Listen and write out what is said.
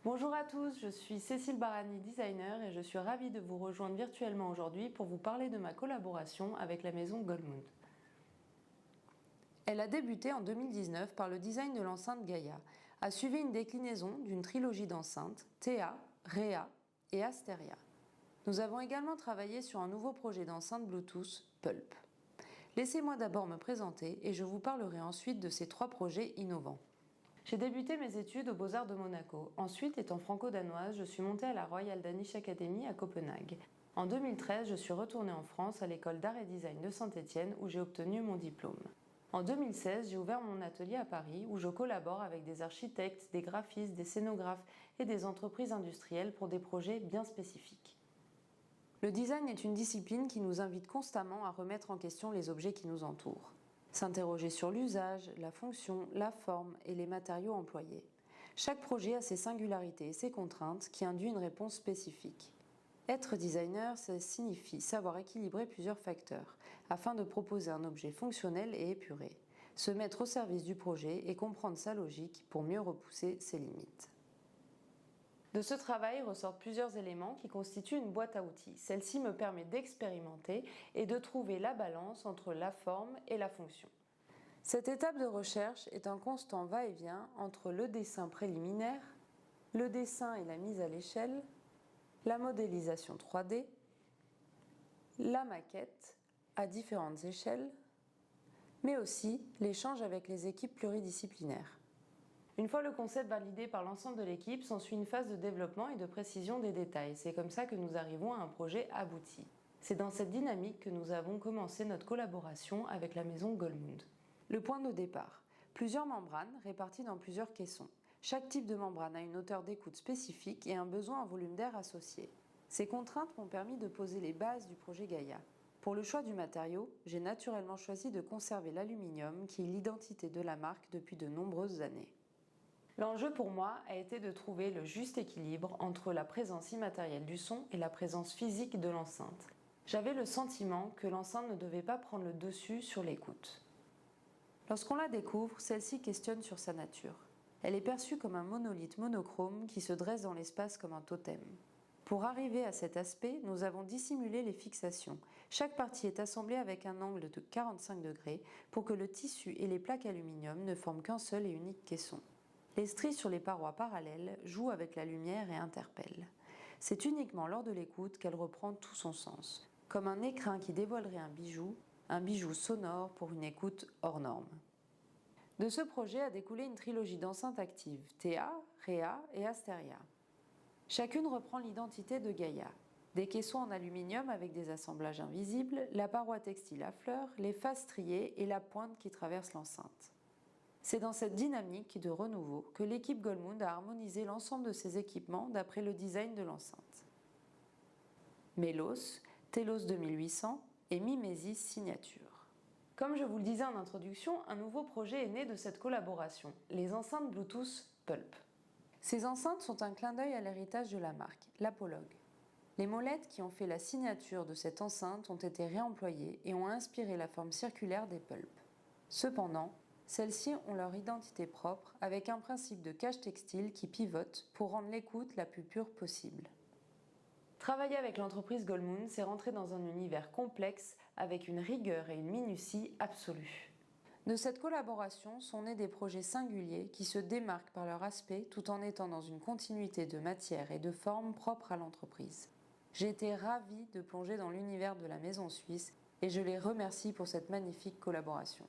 Bonjour à tous, je suis Cécile Barani, designer, et je suis ravie de vous rejoindre virtuellement aujourd'hui pour vous parler de ma collaboration avec la maison Goldmund. Elle a débuté en 2019 par le design de l'enceinte Gaia, a suivi une déclinaison d'une trilogie d'enceintes, Théa, Réa et Asteria. Nous avons également travaillé sur un nouveau projet d'enceinte Bluetooth, Pulp. Laissez-moi d'abord me présenter et je vous parlerai ensuite de ces trois projets innovants. J'ai débuté mes études aux Beaux-Arts de Monaco. Ensuite, étant franco-danoise, je suis montée à la Royal Danish Academy à Copenhague. En 2013, je suis retournée en France à l'école d'art et design de Saint-Étienne où j'ai obtenu mon diplôme. En 2016, j'ai ouvert mon atelier à Paris où je collabore avec des architectes, des graphistes, des scénographes et des entreprises industrielles pour des projets bien spécifiques. Le design est une discipline qui nous invite constamment à remettre en question les objets qui nous entourent. S'interroger sur l'usage, la fonction, la forme et les matériaux employés. Chaque projet a ses singularités et ses contraintes qui induisent une réponse spécifique. Être designer, ça signifie savoir équilibrer plusieurs facteurs afin de proposer un objet fonctionnel et épuré, se mettre au service du projet et comprendre sa logique pour mieux repousser ses limites. De ce travail ressortent plusieurs éléments qui constituent une boîte à outils. Celle-ci me permet d'expérimenter et de trouver la balance entre la forme et la fonction. Cette étape de recherche est un constant va-et-vient entre le dessin préliminaire, le dessin et la mise à l'échelle, la modélisation 3D, la maquette à différentes échelles, mais aussi l'échange avec les équipes pluridisciplinaires. Une fois le concept validé par l'ensemble de l'équipe, s'ensuit une phase de développement et de précision des détails. C'est comme ça que nous arrivons à un projet abouti. C'est dans cette dynamique que nous avons commencé notre collaboration avec la maison Goldmund. Le point de départ. Plusieurs membranes réparties dans plusieurs caissons. Chaque type de membrane a une hauteur d'écoute spécifique et un besoin en volume d'air associé. Ces contraintes m'ont permis de poser les bases du projet Gaia. Pour le choix du matériau, j'ai naturellement choisi de conserver l'aluminium qui est l'identité de la marque depuis de nombreuses années. L'enjeu pour moi a été de trouver le juste équilibre entre la présence immatérielle du son et la présence physique de l'enceinte. J'avais le sentiment que l'enceinte ne devait pas prendre le dessus sur l'écoute. Lorsqu'on la découvre, celle-ci questionne sur sa nature. Elle est perçue comme un monolithe monochrome qui se dresse dans l'espace comme un totem. Pour arriver à cet aspect, nous avons dissimulé les fixations. Chaque partie est assemblée avec un angle de 45 degrés pour que le tissu et les plaques aluminium ne forment qu'un seul et unique caisson. Les stries sur les parois parallèles jouent avec la lumière et interpellent. C'est uniquement lors de l'écoute qu'elle reprend tout son sens, comme un écrin qui dévoilerait un bijou sonore pour une écoute hors norme. De ce projet a découlé une trilogie d'enceintes actives, Théa, Réa et Asteria. Chacune reprend l'identité de Gaia. Des caissons en aluminium avec des assemblages invisibles, la paroi textile à fleurs, les faces striées et la pointe qui traverse l'enceinte. C'est dans cette dynamique de renouveau que l'équipe Goldmund a harmonisé l'ensemble de ses équipements d'après le design de l'enceinte. Melos, Telos 2800 et Mimesis Signature. Comme je vous le disais en introduction, un nouveau projet est né de cette collaboration, les enceintes Bluetooth Pulp. Ces enceintes sont un clin d'œil à l'héritage de la marque, l'Apologue. Les molettes qui ont fait la signature de cette enceinte ont été réemployées et ont inspiré la forme circulaire des Pulp. Cependant, celles-ci ont leur identité propre avec un principe de cache textile qui pivote pour rendre l'écoute la plus pure possible. Travailler avec l'entreprise Goldmund, c'est rentrer dans un univers complexe avec une rigueur et une minutie absolue. De cette collaboration sont nés des projets singuliers qui se démarquent par leur aspect tout en étant dans une continuité de matière et de forme propre à l'entreprise. J'ai été ravie de plonger dans l'univers de la maison suisse et je les remercie pour cette magnifique collaboration.